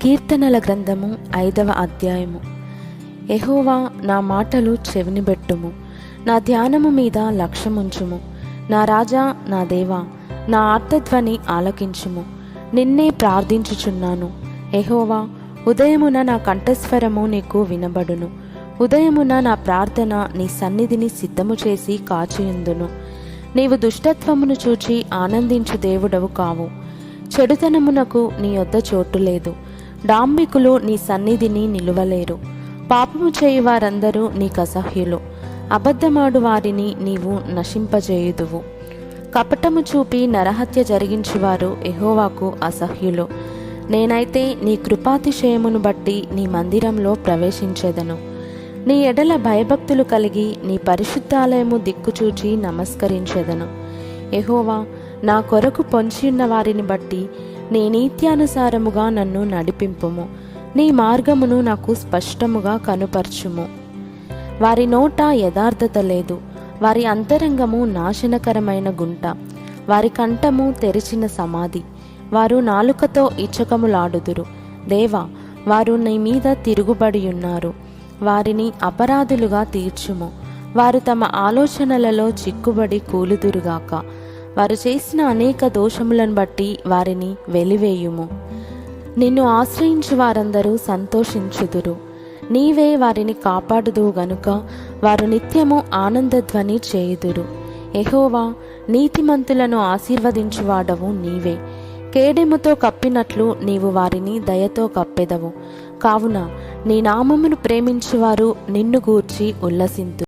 కీర్తనల గ్రంథము 5వ అధ్యాయము. యెహోవా, నా మాటలు చెవినిబెట్టుము, నా ధ్యానము మీద లక్ష్యముంచుము. నా రాజా, నా దేవా, నా ఆర్తధ్వని ఆలకించుము. నిన్నే ప్రార్థించుచున్నాను. యెహోవా, ఉదయమున నా కంఠస్వరము నీకు వినబడును. ఉదయమున నా ప్రార్థన నీ సన్నిధిని సిద్ధము చేసి కాచియుందును. నీవు దుష్టత్వమును చూచి ఆనందించు దేవుడవు కావు. చెడుతనమునకు నీ యొద్ద చోటు లేదు. డాంబికులు నీ సన్నిధిని నిలువలేరు. పాపము చేయు వారందరూ నీకు అసహ్యులు. అబద్ధమాడు వారిని నీవు నశింపజేయుదువు. కపటము చూపి నరహత్య జరిగించువారు యెహోవాకు అసహ్యులు. నేనైతే నీ కృపాతిశయమును బట్టి నీ మందిరంలో ప్రవేశించెదను. నీ ఎడల భయభక్తులు కలిగి నీ పరిశుద్ధాలయము దిక్కుచూచి నమస్కరించెదను. యెహోవా, నా కొరకు పొంచియున్న వారిని బట్టి నీ నీత్యానుసారముగా నన్ను నడిపింపుము. నీ మార్గమును నాకు స్పష్టముగా కనుపర్చుము. వారి నోట యథార్థత లేదు. వారి అంతరంగము నాశనకరమైన గుంట. వారి కంఠము తెరిచిన సమాధి. వారు నాలుకతో ఇచ్చకములాడుదురు. దేవా, వారు నీ మీద తిరుగుబడి ఉన్నారు. వారిని అపరాధులుగా తీర్చుము. వారు తమ ఆలోచనలలో చిక్కుబడి కూలుదురుగాక. వారు చేసిన అనేక దోషములను బట్టి వారిని వెలివేయుము. నిన్ను ఆశ్రయించు వారందరూ సంతోషించుదురు. నీవే వారిని కాపాడుదువు గనుక వారు నిత్యము ఆనందధ్వని చేయుదురు. యెహోవా, నీతిమంతులను ఆశీర్వదించువాడవు నీవే. కేడెముతో కప్పినట్లు నీవు వారిని దయతో కప్పెదవు. కావున నీ నామమును ప్రేమించువారు నిన్ను గూర్చి ఉల్లసింతురు.